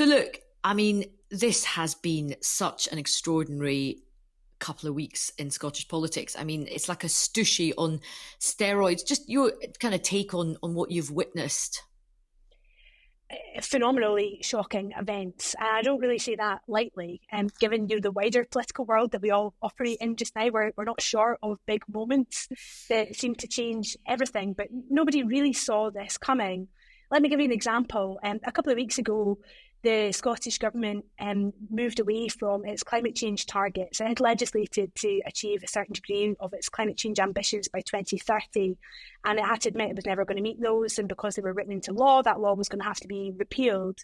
So look, I mean, this has been such an extraordinary couple of weeks in Scottish politics. I mean, it's like a stooshie on steroids. Just your kind of take on what you've witnessed. Phenomenally shocking events. And I don't really say that lightly. Given the wider political world that we all operate in just now, we're not short of big moments that seem to change everything, but nobody really saw this coming. Let me give you an example. A couple of weeks ago, the Scottish Government moved away from its climate change targets. It had legislated to achieve a certain degree of its climate change ambitions by 2030, and it had to admit it was never going to meet those, and because they were written into law, that law was going to have to be repealed.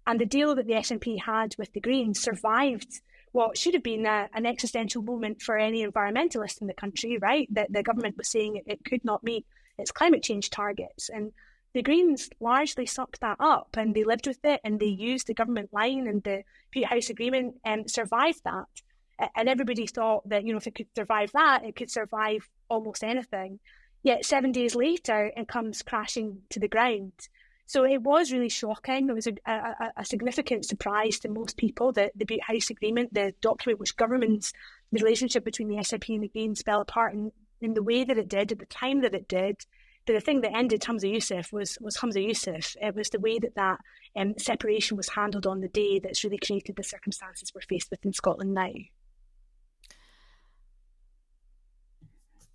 And the deal that the SNP had with the Greens survived what should have been an existential moment for any environmentalist in the country, right? That the government was saying it could not meet its climate change targets. And the Greens largely sucked that up, and they lived with it, and they used the government line, and the Bute House Agreement survived that. And everybody thought that, if it could survive that, it could survive almost anything. Yet 7 days later, it comes crashing to the ground. So it was really shocking. It was a significant surprise to most people that the Bute House Agreement, the document which governs the relationship between the SNP and the Greens, fell apart in the way that it did, at the time that it did. But the thing that ended Humza Yousaf was Humza Yousaf. It was the way that separation was handled on the day that's really created the circumstances we're faced with in Scotland now.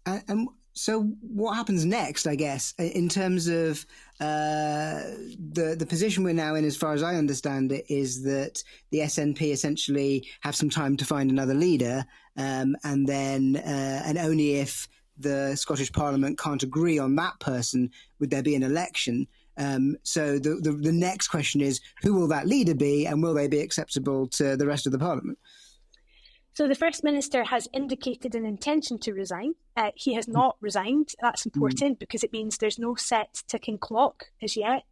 And so what happens next, I guess, in terms of the position we're now in, as far as I understand it, is that the SNP essentially have some time to find another leader, and only if the Scottish Parliament can't agree on that person would there be an election. So the next question is, who will that leader be, and will they be acceptable to the rest of the Parliament? So the First Minister has indicated an intention to resign. He has not resigned. That's important because it means there's no set ticking clock as yet.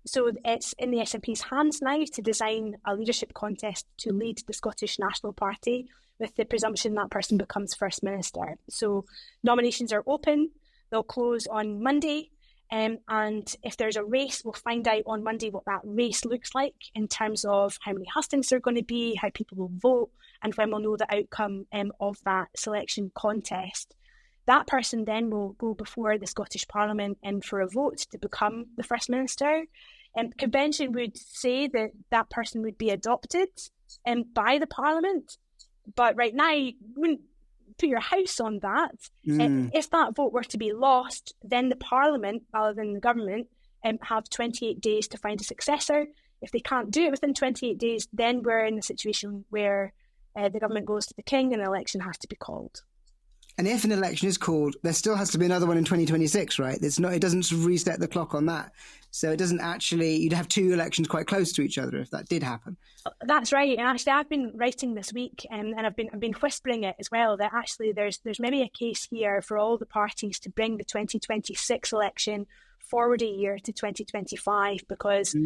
So it's in the SNP's hands now to design a leadership contest to lead the Scottish National Party, with the presumption that person becomes First Minister. So nominations are open. They'll close on Monday. And if there's a race, we'll find out on Monday what that race looks like in terms of how many hustings there are going to be, how people will vote, and when we'll know the outcome of that selection contest. That person then will go before the Scottish Parliament for a vote to become the First Minister. Convention would say that that person would be adopted by the Parliament. But right now, you wouldn't put your house on that. If that vote were to be lost, then the Parliament, rather than the government, have 28 days to find a successor. If they can't do it within 28 days, then we're in a situation where the government goes to the King and an election has to be called. And if an election is called, there still has to be another one in 2026, right? It doesn't reset the clock on that. So it doesn't actually, you'd have two elections quite close to each other if that did happen. That's right. And actually, I've been writing this week, and I've been whispering it as well, that actually there's maybe a case here for all the parties to bring the 2026 election forward a year to 2025, because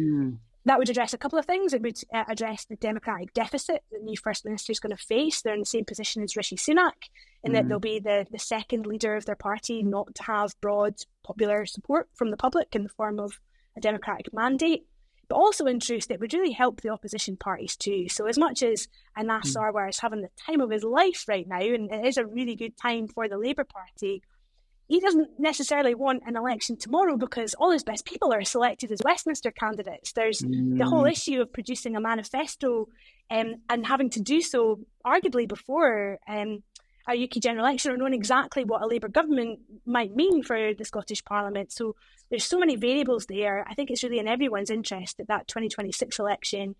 that would address a couple of things. It would address the democratic deficit that the new First Minister is going to face. They're in the same position as Rishi Sunak, in that they'll be the second leader of their party not to have broad popular support from the public in the form of a democratic mandate. But also, in truth, it would really help the opposition parties too. So as much as Anas Sarwar is having the time of his life right now, and it is a really good time for the Labour Party, he doesn't necessarily want an election tomorrow because all his best people are selected as Westminster candidates. There's the whole issue of producing a manifesto and having to do so arguably before a UK general election, or knowing exactly what a Labour government might mean for the Scottish Parliament. So there's so many variables there. I think it's really in everyone's interest that 2026 election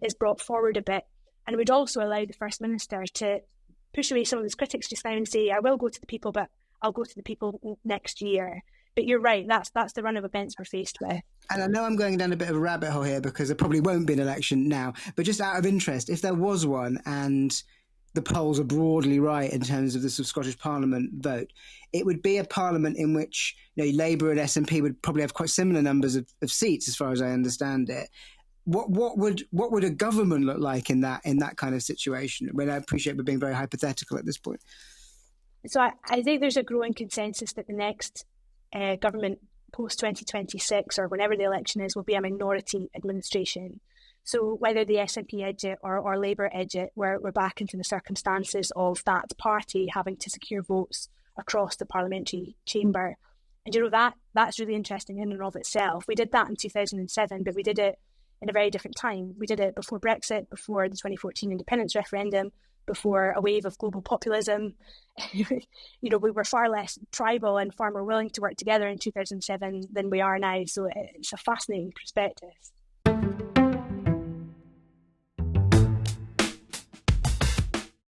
is brought forward a bit, and would also allow the First Minister to push away some of his critics just now and say, I will go to the people, but I'll go to the people next year. But you're right, that's the run of events we're faced with. And I know I'm going down a bit of a rabbit hole here because there probably won't be an election now, but just out of interest, if there was one and the polls are broadly right in terms of the Scottish Parliament vote, it would be a Parliament in which Labour and SNP would probably have quite similar numbers of seats, as far as I understand it. What would a government look like in that kind of situation? I mean, I appreciate we're being very hypothetical at this point. So I think there's a growing consensus that the next government post-2026, or whenever the election is, will be a minority administration. So whether the SNP edge it or Labour edge it, we're back into the circumstances of that party having to secure votes across the parliamentary chamber. And that's really interesting in and of itself. We did that in 2007, but we did it in a very different time. We did it before Brexit, before the 2014 independence referendum, before a wave of global populism. We were far less tribal and far more willing to work together in 2007 than we are now. So it's a fascinating perspective.